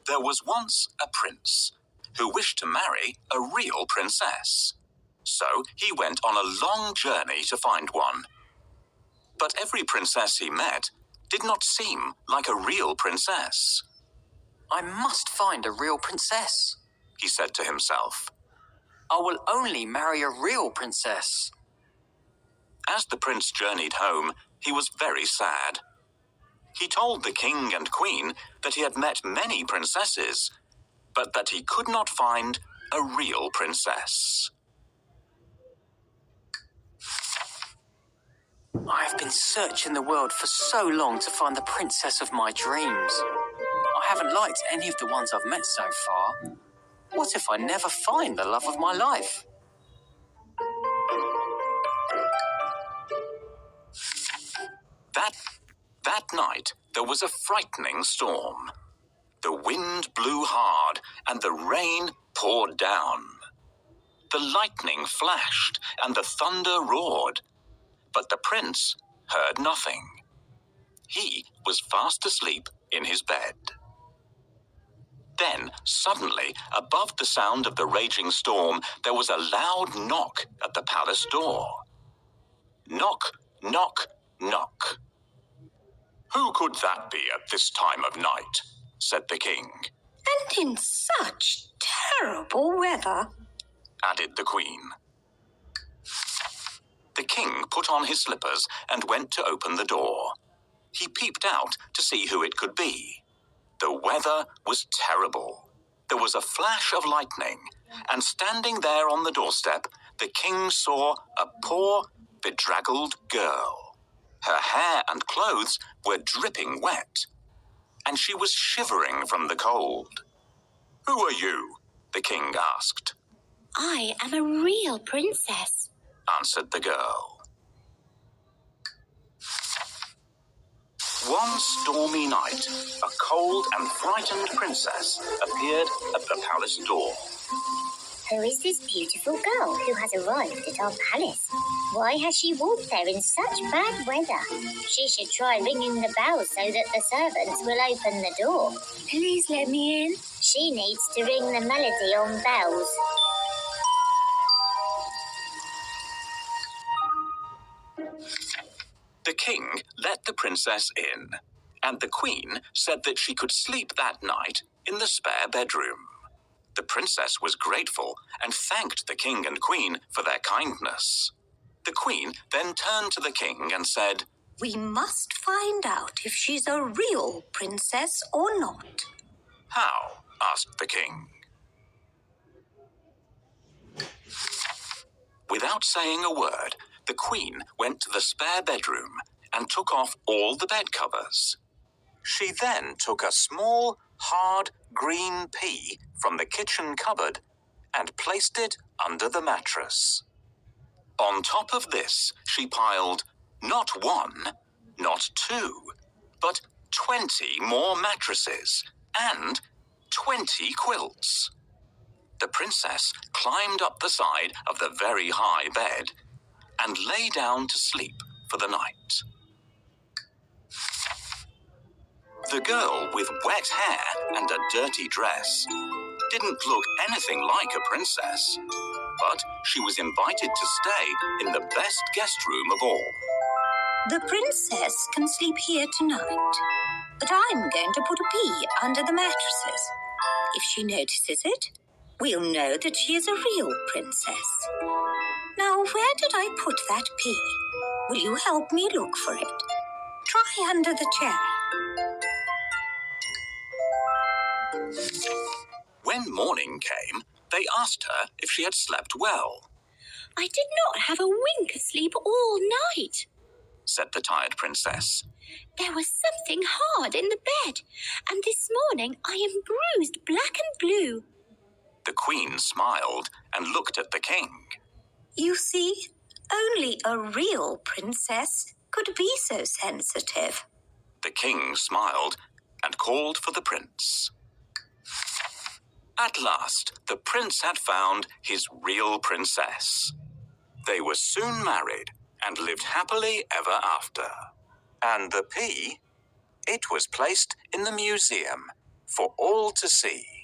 There was once a prince who wished to marry a real princess. So he went on a long journey to find one. But every princess he met did not seem like a real princess. I must find a real princess, he said to himself. I will only marry a real princess. As the prince journeyed home, he was very sad. He told the king and queen that he had met many princesses, but that he could not find a real princess. I have been searching the world for so long to find the princess of my dreams. I haven't liked any of the ones I've met so far. What if I never find the love of my life? That night, there was a frightening storm. The wind blew hard and the rain poured down. The lightning flashed and the thunder roared, but the prince heard nothing. He was fast asleep in his bed. Then, suddenly, above the sound of the raging storm, there was a loud knock at the palace door. Knock, knock, knock. "Who could that be at this time of night?" said the king. "And in such terrible weather," added the queen. The king put on his slippers and went to open the door. He peeped out to see who it could be. The weather was terrible. There was a flash of lightning, and standing there on the doorstep, the king saw a poor, bedraggled girl. Her hair and clothes were dripping wet, and she was shivering from the cold. "Who are you?" the king asked. "I am a real princess," answered the girl. One stormy night, a cold and frightened princess appeared at the palace door. "Who is this beautiful girl who has arrived at our palace? Why has she walked there in such bad weather? She should try ringing the bell so that the servants will open the door. "Please let me in." She needs to ring the melody on bells." The king let the princess in, and the queen said that she could sleep that night in the spare bedroom. The princess was grateful and thanked the king and queen for their kindness. The queen then turned to the king and said, "We must find out if she's a real princess or not." "How?" asked the king. Without saying a word, the queen went to the spare bedroom and took off all the bed covers. She then took a small, hard green pea from the kitchen cupboard and placed it under the mattress. On top of this, she piled not one, not two, but 20 more mattresses and 20 quilts. The princess climbed up the side of the very high bed and lay down to sleep for the night. The girl with wet hair and a dirty dress didn't look anything like a princess, but she was invited to stay in the best guest room of all. "The princess can sleep here tonight, but I'm going to put a pea under the mattresses. If she notices it, we'll know that she is a real princess. Now, where did I put that pea? Will you help me look for it? Try under the chair." When morning came, they asked her if she had slept well, "I did not have a wink of sleep all night," said the tired princess. "There was something hard in the bed, and this morning I am bruised black and blue." The queen smiled and looked at the king. "You see, only a real princess could be so sensitive." The king smiled and called for the prince. At last, the prince had found his real princess. They were soon married and lived happily ever after. And the pea? It was placed in the museum for all to see.